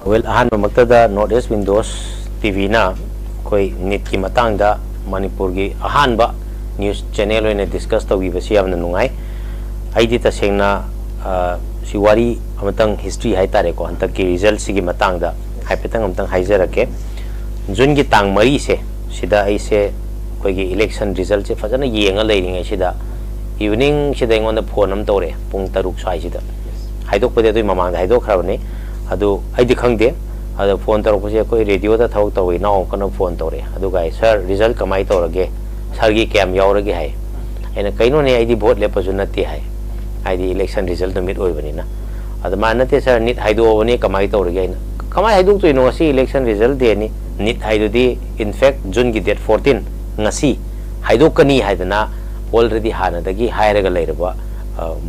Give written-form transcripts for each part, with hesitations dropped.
Well, ahan mamaktada Northeast Windows TV na koi NEET ki matang da Manipur gi ahan ba news channel oine discuss tawi ba siam na nungai aidi ta sengna siwari amatang history hai tare ko antak ki result sigi matang da haipetang amtang haijara ke jun gi tang mari se sida ai se koi gi election result se fajana yenga leiringai sida evening sida ingon da phone am tore pung taruk sai sida haidok pade doi mamang da haidok khrabani adu aidi khangde adu phone tarok pase koi radio da thawk tawi na kana phone tore adu gai sir result kamai torage sir gi cam yaurage hai ena kaino ne aidi vote le pasu nati hai aidi election result no mit oibani na adu manate sir NEET haido bani kamai torage ina kamai haidok to ino si election result de ni NEET haido di in fact June gi date 14 ngasi haidok kani haidana already hana dagi hairaga leiraba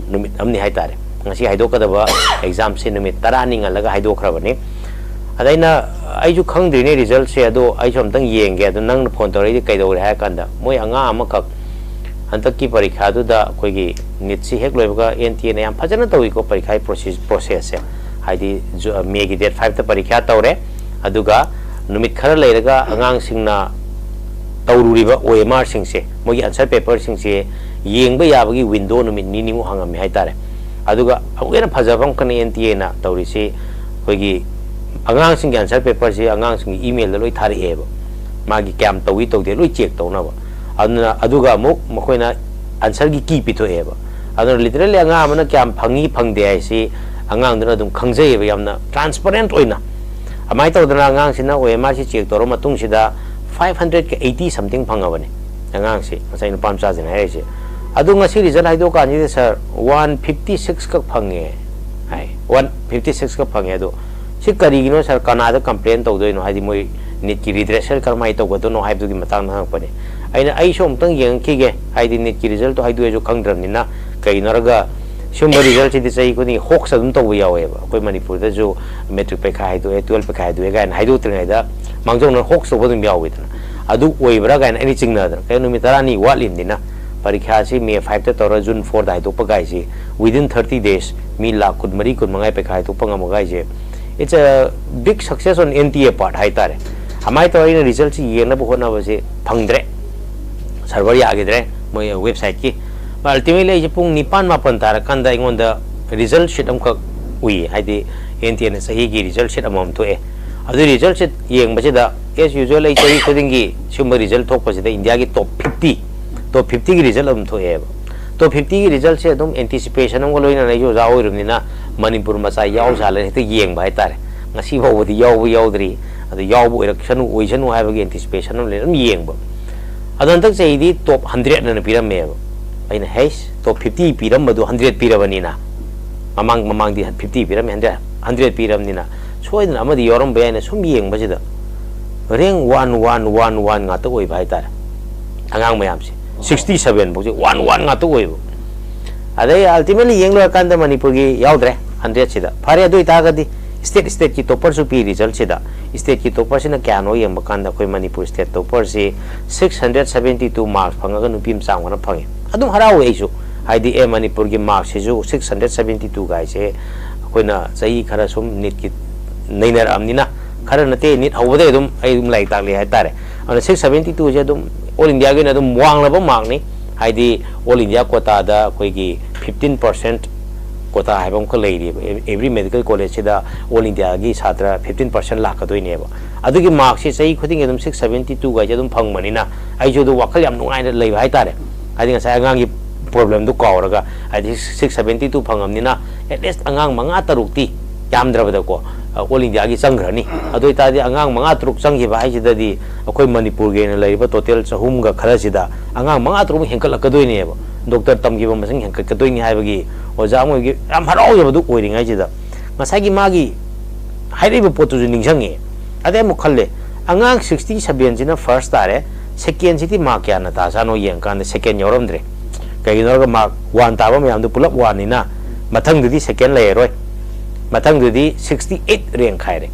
numit amni haitare ngasi haidok kadaba exam se numit 10 ninga laga haidok khrabani adaina aiju khangdri ne result se ado ai somtang yenge ado nang phone tori kaidore ha kanda moi anga amakak hantakki parikha du da koigi NEET si hek loibaga NTA ne yam phajana tawi ko parikha process se haidi May gi date 5 ta parikha tawre aduga numit khara leiraga angang singna tawruriba OMR singse mogi answer paper singse yengba yabagi window numit ni mu hangami haitare aduga awena phajabam kan NTA na tawri se koigi angang sing answer paper se angang sing email da loi thari eba magi cam tawi tawde loi check tawnaba aduna aduga muk makoina answer gi ki pito eba aduna literally anga amana cam phangi phangde ai se angang duna dum khangjai eba yamna transparent oina amai tawdana angang sina OMR si check toro matung sida 580 something phangabani angang si masai no pamcha jina hai se adu ngasi result haido ka ni sir 156 ka phange hai 156 ka phange adu si kari gino sir kanada complain tawdoi no haidi moi NEET ki redressal karmai tawgado no haidu gi matang na pane aina ai som tang yeng khige haidi NEET ki result to haidu ejo khangdram ni na kai naraga sumba result si disai ko ni hox adum taw yawe ba koi manipur da jo metric pe khai do 12 pe khai do ga na haidu tringai da mangjong no hox to bodum yawe ta adu oibra ga na ani chingna da kai no mi tarani walim dina parikha si May 5 ta tor June 4 da haidu pa gai si within 30 days mi la kud mari kud mangai pe khai to pa ngam gai je it's a big success on NTA part hai tare amai to ina result si yena bu hona ba se phangdre server ya agidre moi website ki ultimately je pung nipan mapan tar kanda ingonda result sheet am ka ui haidi NTA na sahi gi result sheet amam to e adu result sheet yeng ba da as usual ai chai kodingi sumba result thok pa da India gi top 50 gi result am to e top 50 gi result se dum anticipation am loina na jo ja oirum ni na Manipur ma sai yaw sala he te yeng ba tare ngasi bo di yaw adu yaw bu election oisanu ha ba gi anticipation am le am yeng ba adan tak sei di top 100 na piram me aina hash top 50 piram madu 100 piramani na mamang di 50 piram 100 piram ni na soidna amadi yoram bayana sum yeng ba jida reng 1111 nga to oi bai tar angang mayam si 67 bo 11 nga to oi bo adai ultimately yeng lo kan da Manipur gi yaudre 100 sida phare adui ta ga di state ki topper su pi result sida state ki topper sina kya no yeng ba kan da koi Manipur state topper si 672 marks phanga ga nupim sang wana phangi adum harawe isu haidi e Manipur gi marks si ju 672 gai se koina chai khara sum NEET ki nainar amnina khara nate NEET hawde adum ai dum lai tak le hai tare ana 672 je dum all India gi na dum wang la ba mark ni haidi all India quota da koi gi 15% quota hai bam ko lei ri every medical college da all India gi chhatra 15% la ka doi ne ba adu gi mark si chai khuding adum 672 gai je dum phang mani na ai jo du wakhal yam nungai na lei hai tare adi nga sai angang gi problem du kawraga adi 672 phangam ni na at least angang manga tarukti yamdrabada ko all India gi changrani adoi ta di angang manga truk changhi ba ai sida di akoi Manipur ge na leiba total chahum ga khara sida angang manga truk henkal akadoi ne ba doctor tamgi ba masing henkal kadoi ni haibagi oja mo gi am harau ya badu oiring ai sida masai gi magi hairiba potu ju ningsangi ade mo khalle angang 67 jina first tare second city mark ya na ta sano yeng kan second yoramdre kai no ga mark 1 ta ba myam du pulap 1 ni na mathang di second lay roi mathang di 68 rank khai re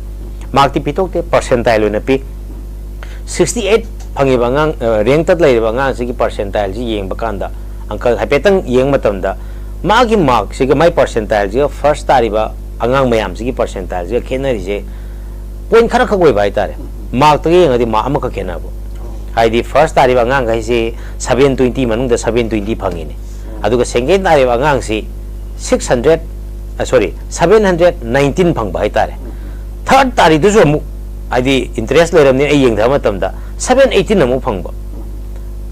mark ti pitok te percentile na pi 68 phangi bangang rank tat lay bangang si ki percentile ji yeng bakanda angka hapetang yeng matam da magi mark si ga mai percentile ji first tari ba angang mayam si ki percentile ji khenari je point khara khagoi bai tare mark tagi ngadi ma amaka kena bo haidi first tari bangang kai si 720 manung da 720 phangi ni aduga second tari bangang si 600 sorry 719 phang bai tare third tari du zo mu haidi interest leram ni ai yeng da matam da 718 amu phang ba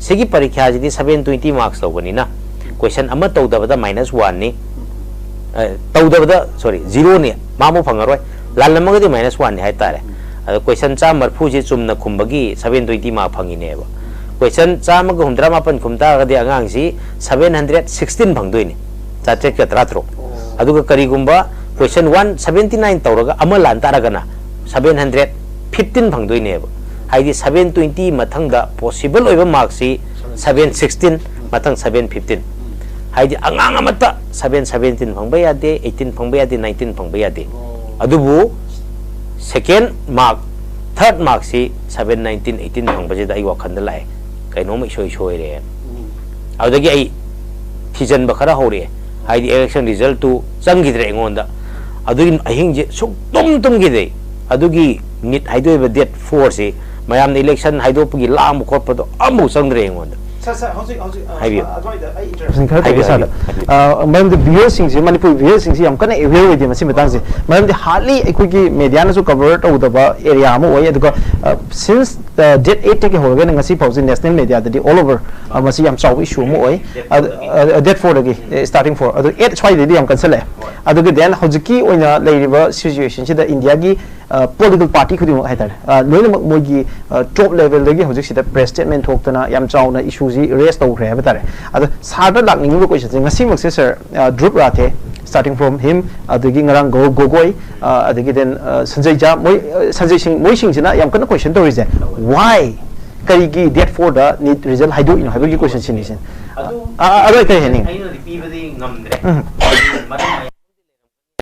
sigi parikha ji 720 marks lo bani na question ama to da bada -1 ni to da bada sorry 0 ni mamu phangaroi lan lamga di -1 ni hai tare question cha marphu ji chumna khumbagi 720 mark phangi ne ba question cha ma humdra mapan khumta ga di angang si 716 phangdoi ni cha check ka tra tro aduga kari gumba question 179 tawraga ama lan taraga na 715 phangdoi ne ba haidi 720 mathang da possible oiba mark si 716 mathang 715 haidi angang amata 717 phangba yade 18 phangba yade 19 phangba yade adubu second mark third mark si 719 18 phangba je da ai wakhan da lai kaino mai shoi re adagi ai thijan ba khara hore haidi election result tu changgidre engonda adugi ahing je suk tum gi de adugi NEET haidoi ba date 4 si mayam election haido pugi lam khot pa do amu changre engonda sir how's it haibio madam the viewers sing manipur viewers sing yam kana aware with them simatang se madam the hardly equity media na so cover to the area amu oi aduga since the date 8 take hoga na ngasi pause national media the all over masi yam chaw issue mu oi date 4 agi starting for adu 8 chwai de yam cancel aduga then hojiki oina leiriba situation sida india gi political party khudi mo haitar loina mogi top level dagi hojik sida press statement thokna yam chaw na issue raise to khre ba tare adu sarda lakning ko question ngasi mak sir drup rathe starting from him adagi ngarang gogoi adagi then sanjay ja sanjay sing sina yam kana question to reason why kari gi date for the NEET result haidu in haibu gi question sin adu kai hening aina ri badi ngamdre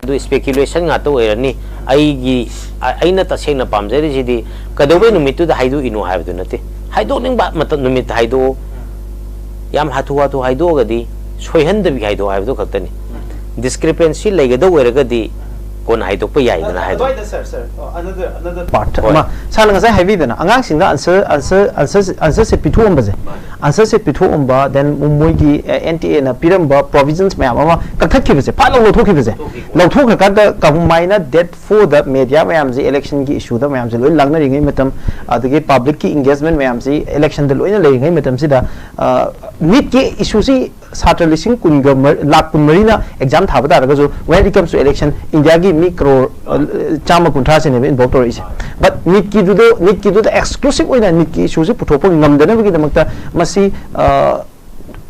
adu speculation nga to erani ai gi aina ta sengna pamjari jidi kadobe numitu da haidu inu haibu nate haidu ning ba mat numit haidu yam hatu haidu gadi soihan da bi haidu haibu khaktani discrepancy legado weragadi kon haidu pa yai na haidu sir another part ma sala ngasai heavy dana angang singda answer set pithu ambaje answer set pithu amba then mumoi gi NTA na piramba provisions mayam ama kakthakhi bese pha lo thokhi bese lo thokha ka da kahumaina date for the media mayam ji election gi issue da mayam ji loi lagna ringai matam adagi public ki engagement mayam ji election da loina lei ngai matam sida NEET ki issue si satra lising kunga lakh kunmarina exam thaba da ga jo when it comes to election india gi mi crore chama kunthra se ne involved tor is but NEET ki do the exclusive oina NEET ki issue si puthop ngamdana gi damakta masi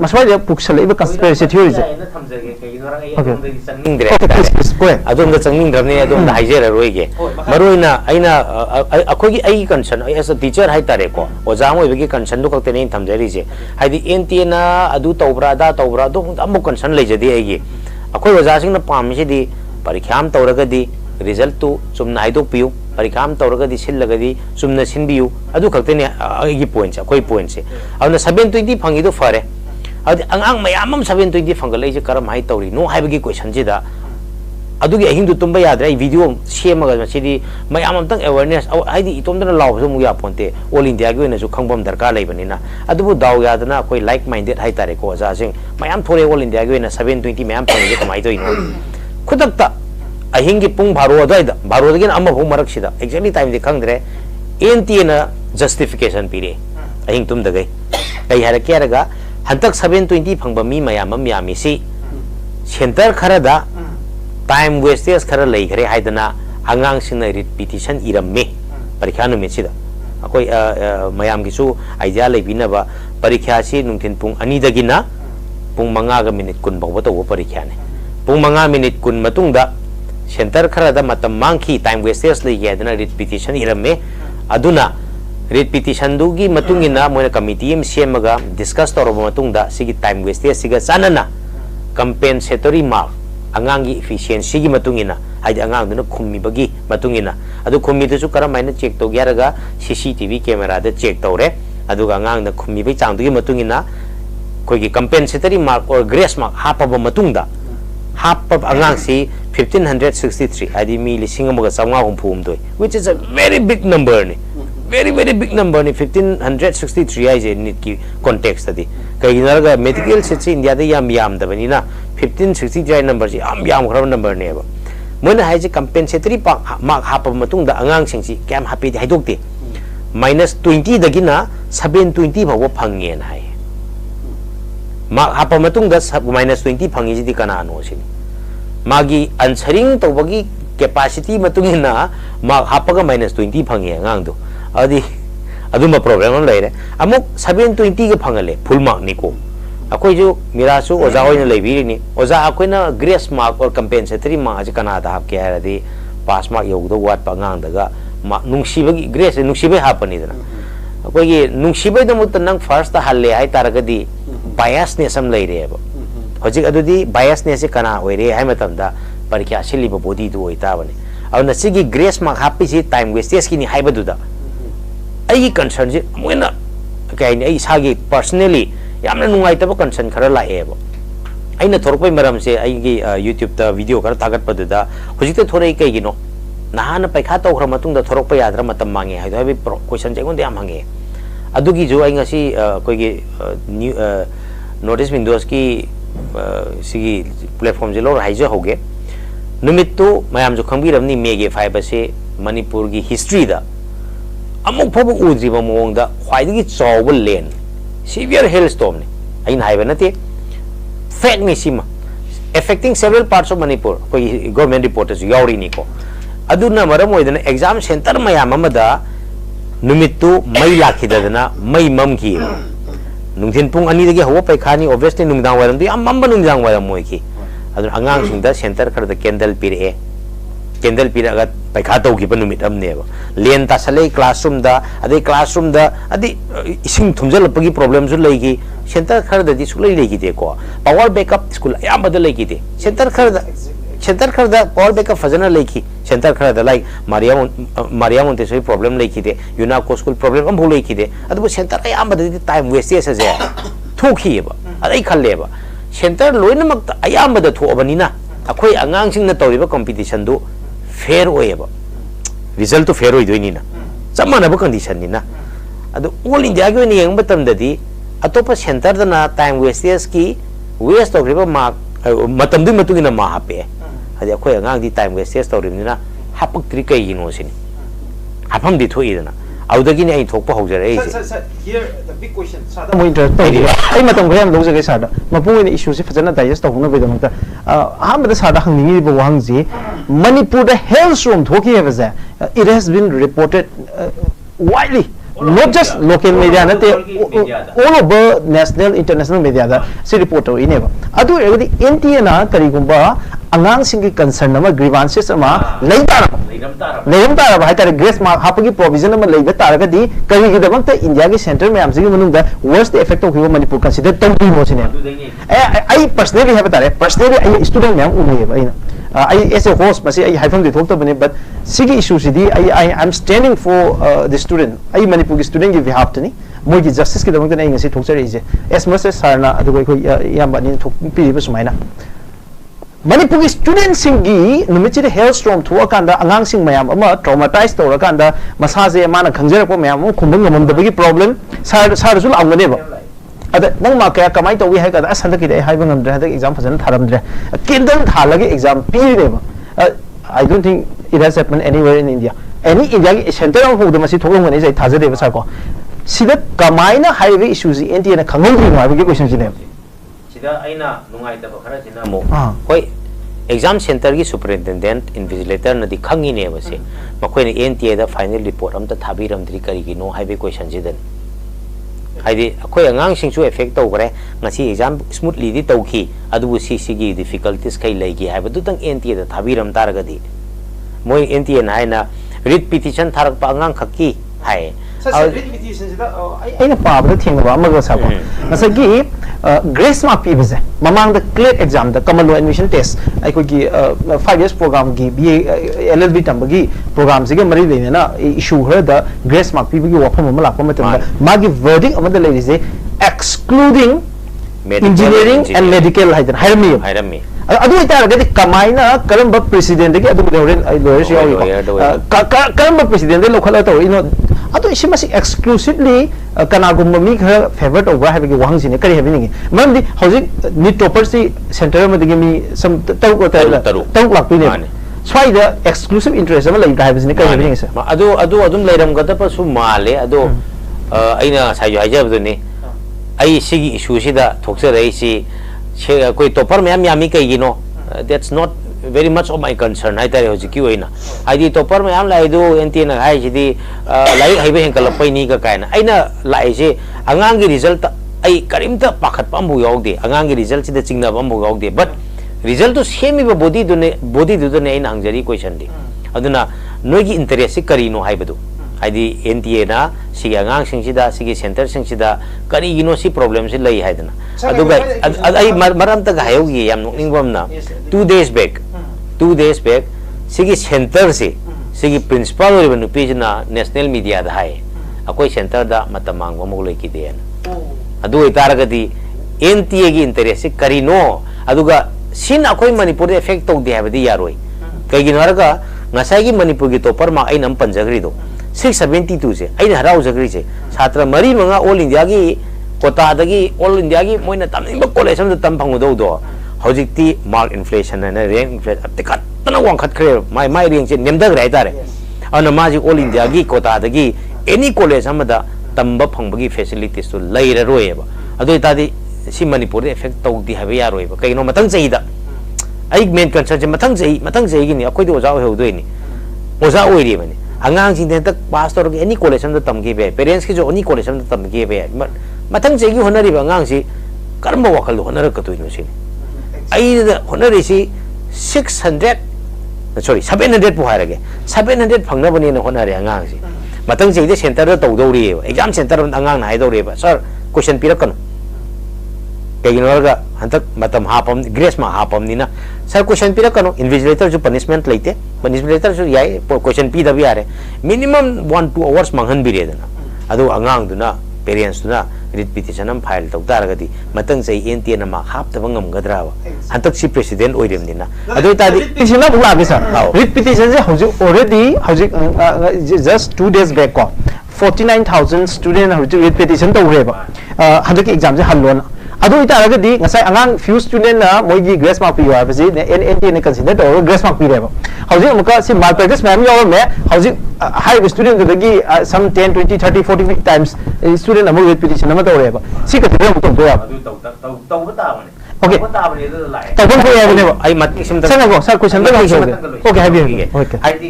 maswai de puksale ba conspiracy theory je adom da changning dramne adom da haijera roige maroina aina akogi ai concern as a teacher hai tare ko ojang oi bagi concern du kakte nei thamjari je haidi NTA na adu tawbra do amu concern le jadi ai gi akoi oja sing na pam si di parikham tawraga di result tu chumna ai do piu parikham tawraga di sillaga di chumna sinbiu adu kakte ne ai gi point se koi point se avna 720 phangi do fare adi angang mayamam 720 fangal ai je karam hai tawri no hai bagi question ji da adugi ahing du tumba yadra ai video semaga machidi mayamam tang awareness ai di itomdana law so mu ya ponte all india gi na su khangbam darkar lai bani na adubu daw yadna koi like minded hai tare ko ja sing mayam thore all india gi na 720 mayam phangi kamai do ino khudakta ahing gi pung baro da baro gi na amma bhu marak sida exactly time di khangdre NTA na justification pire ahing tum da gai kai hara kya raga hantak 720 phangba mi mayamam yami si center khara da time wastes khara lei khare haidana angang sina repetition iramme parikha nu mechida akoi mayam gi su idea lei bina ba parikha si nungthin pung ani dagina pung manga ga minute kun bawa to parikha ne pung manga minute kun matung da center khara da matam mangki time wastes lei ya dana repetition iramme aduna repetition dugi matungina moina committee em semaga discuss toroba matungda sigi time wastes siga sanana compensatory mark angangi efficiency gi matungina haidi angang duna khummi bagi matungina adu khummi du su karamaina check to gyaraga CCTV camera da check tore adu ga angang da khummi bai chang du gi matungina koi gi compensatory mark or grace mark hapa ba matungda hapa angang si 1563 adi mi lising amaga samga humphum doi, which is a very big number ni, very big number ni. 1563 ai je NEET ki context adi kai naraga medical seats India da yam da bani na 1563 number ji yam khara number ne ba moina hai je compensatory mark hapa matung da angang sing si cam happy hai dok te -20 da gina 720 ba phange na hai mark hapa matung da -20 phange ji di kana no sin magi answering to bagi capacity matung na mark hapa ga -20 phange ngang do adi aduma problem am lai re amuk 720 ga phangale full mark ni ko akoi jo mira su oja hoina lebi ni oja akoina grace mark or compensatory mark ji kana da hap ke ha di pass mark yog do wat pa ngang daga nungsi bagi grace nungsi bai hapani dana akoi gi nungsi bai da mut nang first ta halle hai tar ga di bias ne sam lai re ba hojik adu di bias ne se kana oi re hai matam da parikya sili ba body du oi ta bani au na sigi grace mark happy si time wastes ki ni hai ba du da ai concern ji moina kai ni ai sagi personally yamna nungai ta concern khara la e ba aina thorpai maram se ai gi YouTube ta video khara tagat pa da hojik ta thorai kai gi no nahana paikha to khra matung da thorok pa yadra matam mangi hai da bi question je gon de am hange adu gi jo ai ngasi koi gi new notice windows ki sigi platform je lo hai je hoge numit to mayam jo khangbi ram ni mege 5 ba se manipur gi history da amuk phabu udri ba mong da khwai gi chawbul len severe hailstorm ni ain haiba nate fact ni sima affecting several parts of Manipur koi government reporters yauri ni ko aduna maram oidana exam center mayam amada numittu mai lakhidadana mai mamki nungthin pung ani dagi hawa paikhani obviously nungdang waram di amma nungdang waram moi ki aduna angang singda center khar da candle pire candle pira ga paikha to gi panumit amne ba len ta salai classroom da adi ising thumjal pagi problem su lei gi center khar da di sulai lei gi de ko power backup school ayam badal lei gi de center khar da power backup fajana lei ki center khar da like mariam unte soi problem lei ki de yuna ko school problem am bhulei ki de adu center ayam badal time waste se je thoki ba adai khalle ba center loina mak ayam badal tho bani na akhoi angang sing na tawriba competition do fair oeba result to fair oidoi ni na samana ba condition ni na adu all india gi ni yang batam da di atopa center da na time wastes ki waste of riba mark matam du matu gi na ma hape adi akhoi angang di time wastes to rim ni na hapak tri kai gi no sin hapam di thoi da na audagi ni ai thokpa hojare sir here the big question sada mo interest to ai matam ko yam lojage sada mapu ni issue se fajana digest to huna be dam ta aham da sada hangni bo wang ji Manipur the hailstorm thoki hai waza it has been reported widely not just local media na te all over national international media da se report to ineba adu egadi NTA na kari gumba angang sing ki concern ama grievances ama leiram tara ba tare grace mark hapagi provision ama leiba tara ga di kari gi damak ta india gi center me am sing manung da worst effect of Manipur consider totally mo sine I personally have tare personally I student me am umai ba ina I as a host masi I have the talk bane but sigi issue sidi I am standing for the student I Manipur gi student gi behalf tani moi gi justice ki damak ta ngai ngasi thok chari je as much as sarna adu ko yam ba ni thok pi ba sumaina Manipur student singi numichi hailstorm thua kanda angang sing mayam ama traumatized to kanda masaje mana khangjar ko mayam khumung ngam da bagi problem sar sul amgane ba ada nang ma kaya kamai to wi hai kada asanda ki dai hai bangam dra da exam fajan tharam dra kindam thalagi exam pi ne ba I don't think it has happened anywhere in India any India ki center of hu da masi thokong ne jai thaja de ba sa ko sida kamai na highway issues NTA na khangong ri ma ba ki question ji ne sida aina nungai da ba khara jina mo hoi exam center ki superintendent invigilator na di khangi ne ba se makoi ne NTA da final report am ta thabiram dri kari gi no highway question ji den haidi akoi angang sing chu effect to gre ngasi exam smoothly di tawki adu si gi difficulties kai lai gi haiba du tang NTA da thabiram targa di moi NTA na aina writ petition tharak pa angang khaki hai writ petition sida aina pa ba thing ba ma ga sa ko ngasi grace mark pi base mamang the clear exam the common law admission test ai ko gi 5 years program gi BA LLB tambagi program sige mari le na issue her the grace mark pi gi wafam ma la ko matam magi verdict amada le is excluding engineering and medical haidan hairami adu ita ragadi kamaina karamba president ki adu horen lawyer si yawi karamba president lo khala to ino adu isi masi exclusively kanagum mi khara favor to wa habigi wang sine kari habini mamdi hauji NEET topper si center ma digi mi sam taru ko taru lak pine swai the exclusive interest ama lai kai bisine kari habini sa adu adum leiram gada pa su male adu aina sayu haja buduni ai sigi issue sida thokse rei si koi topper me am kai gino that's not very much of my concern I tell you ki oina I di topper me am lai do enti na ai ji lai hai be henkal pai ni ka kaina aina lai se angang gi result ai karimta pakhat pambu yogde angang gi result sida chingna pambu yogde but result to semi ba body do ne aina angjari question di aduna noi gi interest kari no hai badu ai NTA na sigi angang sing sida sigi center sing sida kari gino si problem si lai hai dana adu ga ai maram ta ga hayo gi yam nokning bam na 2 days back sigi center si sigi principal ori banu page na national media da hai akoi center da matamang mo loi ki den adu itar ga di NTA gi interest si kari no adu ga sin akoi manipur effect to de ha di yaroi kai gi narga ngasai gi manipur gi topper ma ai nam panjagri do 672 se ai harau jagri se chhatra mari manga all india gi kota dagi all india gi moina tamning ba college am tam phangu do hojikti mark inflation and rank inflation atika tana wangkhat khre mai rank se nemdag rai tare ana ma ji all india gi kota dagi any college amada tamba phangba gi facilities to laira roye ba adu itadi si manipur effect to di habe ya roye ba kaino matang chei da ai main concern je matang chei gi ni akoi do oja ho do ni oja oiri bani angang sing tak pastor ke any college am tam ge be parents ki jo any college am tam ge be matang chei gi honari ba angang si karma wakal honara ka tu no si ai da honari si 700 pu hairage 700 phangna bani na honari angang si matang chei de center da to do ri exam center angang na hai do ri ba sir question pirakanu Kaginorga, hantak matam hapam, grace ma hapam nina. Sir, question pira kano, invigilator jo punishment laite, invigilator jo yai, question pi da biare. Minimum 1-2 hours manghan bire dana. Ado angang duna, parents duna, writ petition am file tau taragati, matang say NTA na ma hap tabangam gadrawa. Hantak si president oirem nina. Ado tadi, petition na bula bisa. Writ petition je already, just 2 days back ko, 49,000 student writ petition tau reba. Hantak exam je halon. Adu ita raga di ngasai angang few student na moigi grace mark pi wa basi NNT ne consider to grace mark pi reba hauji amka si malpractice ma'am yaw me hauji high student to dagi some 10 20 30 40 times student amu petition na to reba si ka thre mu to ya tau bata bane okay bata bane de lai tau ko ya ne ai mat sim da sa ko sa question da okay habi okay ai di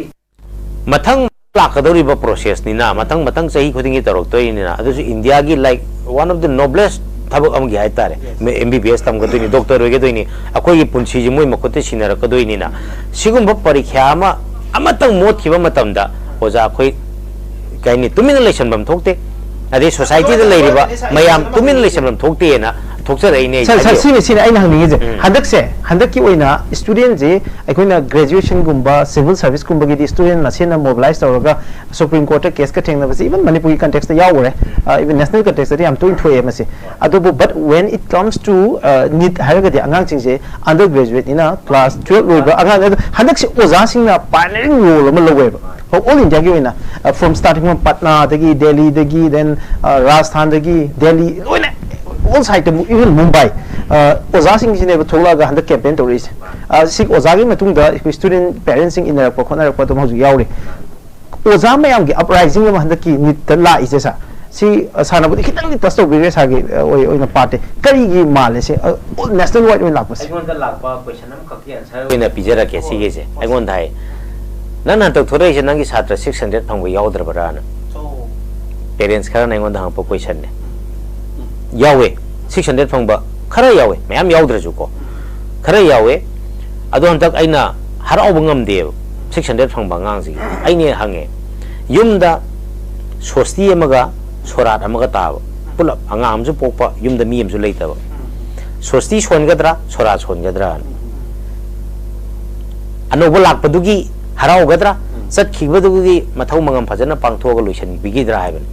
mathang lakadori ba process ni na matang sahi khodingi tarok to ni na adu India gi like one of the noblest tabuk am gi hai tare me MBBS tam ga ni doctor ge doini akoi gi punchi ji moi makote sinara ka doini na sigum ba parikha ma amatang mot khiba matam da oja khoi kaini tumin election bam thokte ade society da leiriba mayam tumin election bam thokte na thoksa rai ne sir sini ai nang ni je handak ki oina student je aikoina graduation gumba civil service gumba gi student na sena mobilize tawraga supreme court case ka thengna basi even manipuri context da yawre even national context da am to thoye masi adobo but when it comes to NEET haraga di angang sing je undergraduate ina class 12 loiba angang handak si oja sing na pioneering role ma lowe all India gi oina from starting from Patna dagi Delhi dagi then Rajasthan dagi Delhi oina all side even Mumbai oja sing jine ba thola ga handak campaign to reach sik oja gi matung da student parents sing in the khona ra to hoju yaure oja mayam gi uprising ma handak ki NEET la ise sa si sana bu khitang ni tasto bi sa gi oina party kari gi male se national wide oina lakpa ai da lakpa question am ka ki answer oina pijara ke si ge se ai gon dai nan to thore se nang gi satra 600 phangbo yaudra bara na parents khara nai gon da hang po question ne yawe 600 phangba khara yawe mayam yaudra ju ko khara yawe adon tak aina harau bangam de 600 phangba ngang ji aine hange yumda sosti amaga sorat amaga ta pulap angam ju pokpa yumda mi amju leita ba sosti son gadra sorat son gadra ano bolak padugi harau gadra sat khigbadugi mathau mangam phajana pangtho ga loisan bigidra haiban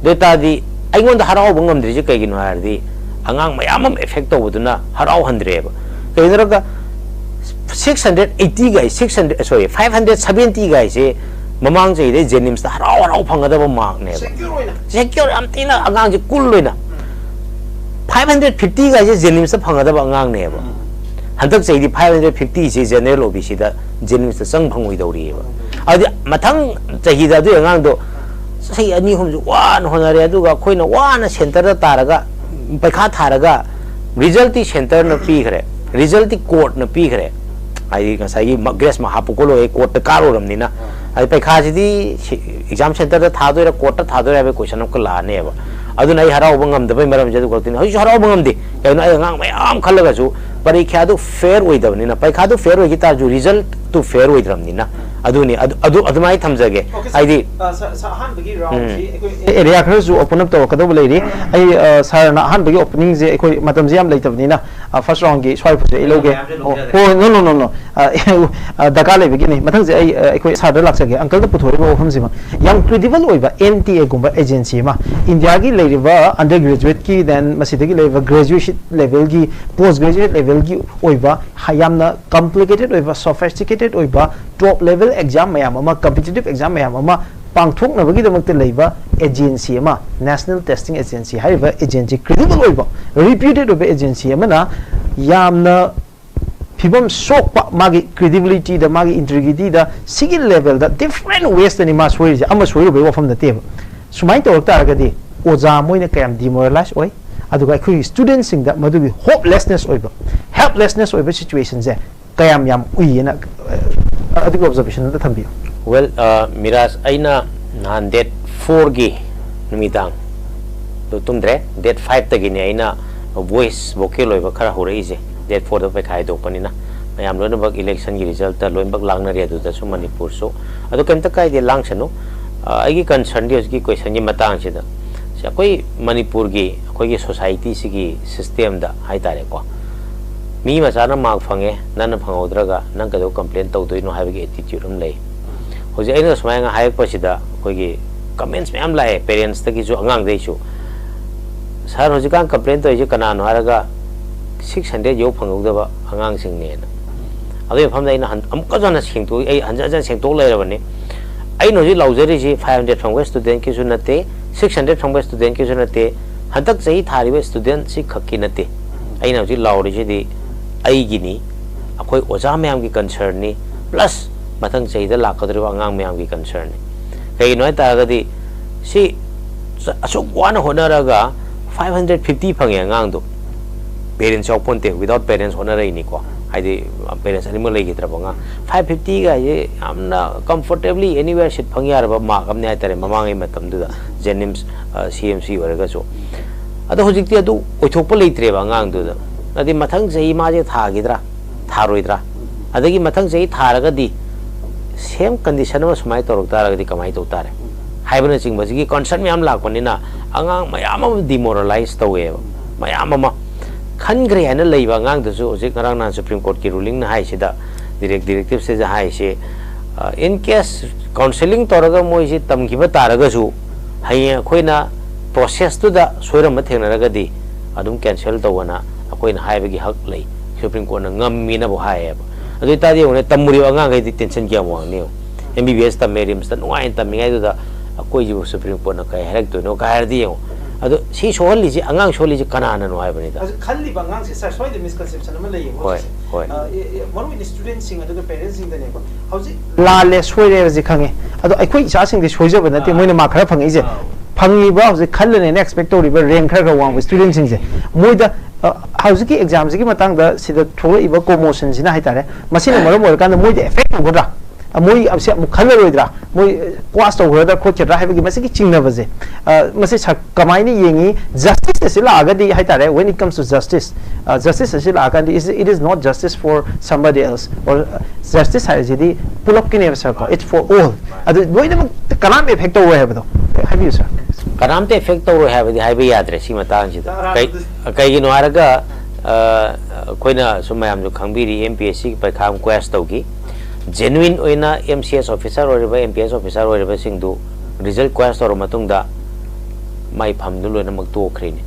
deta di aingon da harau bangam dri je kai gino hardi angang mayam effect to buduna harau handre ba kainara ga 680 guys 600 sorry 570 guys se mamang se de jenims ta harau phangada ba mark ne secure am tina angang je kul loina 550 guys se jenims ta phangada ba angang ne ba handak se di 550 se general obc da jenims ta sang phangoi dori ba adi mathang chahi da du angang do sei ani hum ju wan honare adu ga khoina wan center da taraga paikha tharaga result ti center na pi khre result ti court na pi khre ai ngasai grace ma hapukolo e court ka ro ram ni na ai paikha ji di exam center da tha do ra court ta tha do ra be question ko la ne ba adu nai harau bangam da bai maram je du ko tin hoi harau bangam di kai na ai ngang mai am khalaga ju parikha du fair oi da ni na paikha du fair oi ki ta ju result tu fair oi dram ni na adu ni adu mai thamjage ai di han bagi round ji area khar ju open up to ka do lai ri ai sar na han bagi opening je ekoi matam je am lai tab ni na first round gi swai phu je iloge oh no daka le bagi ni mathang je ai ekoi sar da lak sage uncle da puthori ba ofam sima yang credible oi ba NTA gumba agency ma India gi lai ri ba undergraduate ki then masidagi lai ba graduate level gi post graduate level gi oi ba hayamna complicated oi ba sophisticated oi ba top level exam mayam ama competitive exam mayam ama pangthok na bagi damak te leiba agency ama national testing agency haiba agency credible oiba reputed oiba agency ama na yamna phibam sok pa magi credibility da magi integrity da sigil level da different ways tani ma soi ja ama soi oiba from the table sumai to ta ga di oja moina kayam demoralize oi aduga khu students sing da madugi hopelessness oiba helplessness oiba situation je kayam yam uina adigo observation da thambi well miras aina nan date 4 gi numidang to tumdre date 5 tagi ni aina voice vocal oi ba khara hore ije date 4 da pe khai do panina mayam lo na bak election gi result ta loin bak lang na ri adu da su manipur so adu kan ta kai de lang chanu agi concern di gi question gi matang chi da sa koi manipur gi koi gi society si gi system da hai tare ko mi ma sana mark phange nan phangodraga nang ka do complain to do no ha gi attitude um lei hoje aina smai nga hai pa sida koi gi comments me am lai parents ta gi jo angang dei chu sar hoje kan complain to je kana no haraga 600 yo phangog da ba angang sing ne na adu pham dai na am ka jana sing to ai hanja jan sing to lai ra bani ai no ji laujari ji 500 from west student ki su nate 600 from west student ki su nate hadak sei thari we student si khakki nate ai na ji lauri ji di ai gini akoi oja mayam ki concern ni plus mathang chei da lakadri wa ngang mayam ki concern ni kai noi ta ga di si asuk wana honaraga 550 phange ngang do parents chok ponte without parents honara ni ko ai di parents ani mo lei gi tra banga 550 ga ye amna comfortably anywhere sit phangyar ba ma kam ne ai tare mamang ai matam du da jenims CMC waraga so ado hojik ti adu oithok pa leitre ba ngang du da adi mathang sei ma je thagidra tharoidra adagi mathang sei tharaga di same condition ma sumai torok taraga di kamai to tare haibana ching ba gi concern me am la ko ni na angang mayam am demoralize to we mayam ma khan gre ana leiba ngang da su hojik ngarang na supreme court ki ruling na hai sida directive se ja hai se in case counselling toraga moi si tamki ba taraga su hai khoina process to da soiram ma thengna raga di adum cancel to wana akoina haibagi hak lei supreme court na ngammi na bo hai ba adu ta di one tamuri anga ngai di tension kya mo ne MBBS ta merim sta nuai ta mi ngai do da akoi ji supreme court na kai harak to no kai di yo adu si sohal li ji angang sohli ji kana na no hai bani da khalli bangang se soi the misconception ma lei hoi hoi one with the students sing adu parents sing da ne ko hauji la le soi re ji khange adu akoi cha sing de soi je ba na te moina ma khara phangi je phangi ba hauji khal ne expect to river rank khara wang students sing je moi da hauji ki exam ji ki matang da sida thole iba promotion sina hai tare masina maro mor kan moi de effect ko da moi abse mu khala roidra moi class to hoda ko chra hai gi masi ki chingna baje masi kamai ni yengi justice se la aga di hai tare when it comes to justice justice se la aga di it is not justice for somebody else or justice hai ji di pull up ki ne sa ko it's for all adu moi de kanam effect to hai ba do have you sir kanam te effect to hai ba di hai ba yad re si matang ji da kai gi no araga koina sumayam jo khangbiri MPSC ki pakham quest to gi genuine oina MCS officer or MPS officer or sing do result quest or matung da mai pham du loina mak to khrin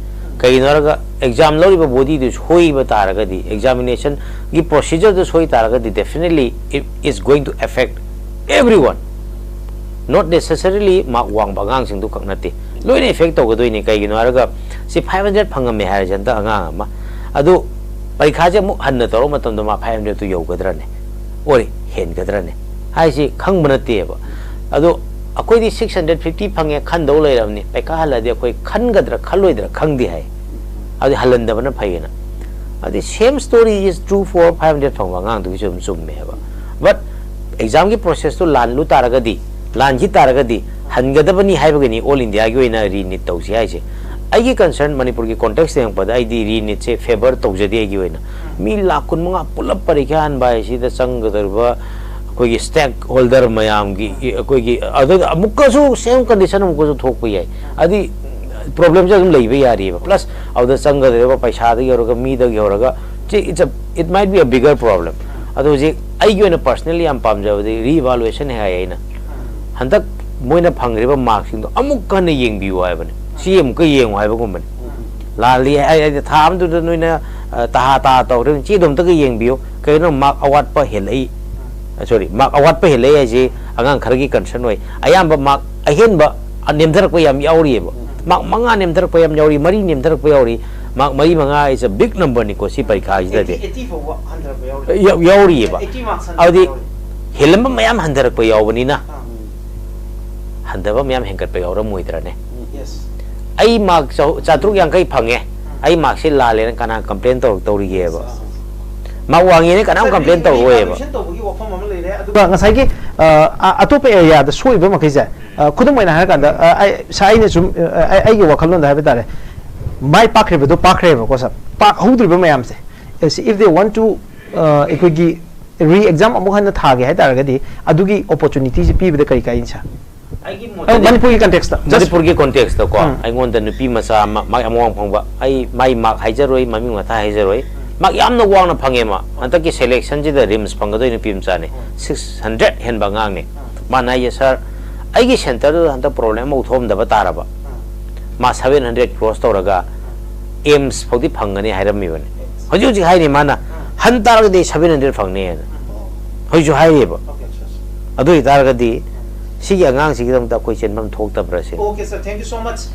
कई Narga exam लौरी body दु सोई बतारगदी examination की procedure दु सोई तारगदी definitely it is going to affect everyone not necessarily मार्क वांग बागांग सिंग दु ककनते लोइने इफेक्ट तौगदोइने कई नरगा सि 500 फंगमे हाय जनता अंगांग अमा अदु परीक्षा जे मु हन्न तरो मतम मा 500 तु यौगद्रने ओरे हेनगद्रने हाइसि खंग बनतेबा अदु अकोई 650 फंगे खंदौ लेरमनी पैका हलदे अकोई खनगद्र खलोइद्र खंगदि है अदि हलंदबना फैना अदि same story is true for 500 फंगा गांग दु सुम सुम मेबा बट एग्जाम की प्रोसेस तो लान लु तारगदी लान जी तारगदी हनगदबनी हाइबगनी ऑल इंडिया की ओइना रीनिट तौसी हाइसे आइगे कंसर्न मणिपुर की कॉन्टेक्स्ट देंग पद आइदी रीनिट से फेवर तौजदी आइगे ओइना मी लाखुन मंगा पुलप परीक्षा हन बाय सिदा संगदरबा कोई स्टेक होल्डर मयाम की कोई अदर अमुकसु सेम कंडीशन अमुकसु थोक याय अदि प्रॉब्लम जम लेबे यारी प्लस अद संगदरबा पैसा द योरगा मी द योरगा it might be a bigger problem अदो जे आइगे ओइना पर्सनली am पामजबदि रीइवैल्यूएशन है आइना हंदक मोइना फंगरिबा मार्क्सिंग दो अमुक कन येंबियो हायबने सी अमुक येंगो हायबगुमबने लाली आइ थाम दु नोइना ता तौर ची दम तक येंबियो कइनो मार्क अवार्ड प हेलै sorry mark award pa hele ai angang khar gi concern oi ayam ba mark ahen ba nemdar ko yam yauri ba mark manga nemdar ko yam yauri mari nemdar ko yauri mark mari manga is a big number ni ko si parikha ji de 80 for 100 ba yauri yauri ba 80 marks audi helam ba mayam handar ko yawani na handaba mayam hengkat pa yawra moidra ne yes ai mark chatruk yang kai phange ai mark se la le kana complain tori ge ba मा वांगे ने कनाम complain तो होए बा ngasai ki atop area da soi ba makai ja khudum mai na ha kan da ai sai ne sum ai gi wakhalon da ha betare mai pakre do pakre ba ko sa pak hudri ba mayam se if they want to equigi re exam amu han tha ge ha tar ga di adugi opportunity ji pi ba da kai kai incha manipur ki context da manipur ki context da ko ai ngon da nupi masa ma among phang ba ai mai mak haijaroi mami ma tha haijaroi mak yamna wang na phange ma anta ki selection ji da rims phangadoi ni pim cha ne 600 hen bangang ne mana ye sir ai gi center do anta problem au thom da ba tara ba ma 700 cross to raga aims phodi phangani hairam mi bane hoju ji hai ni mana han tar ga de 700 phangne hoju hai ba adoi tar ga di si ya ngang si gi dam ta koi chen bam thok ta bra se okay sir thank you so much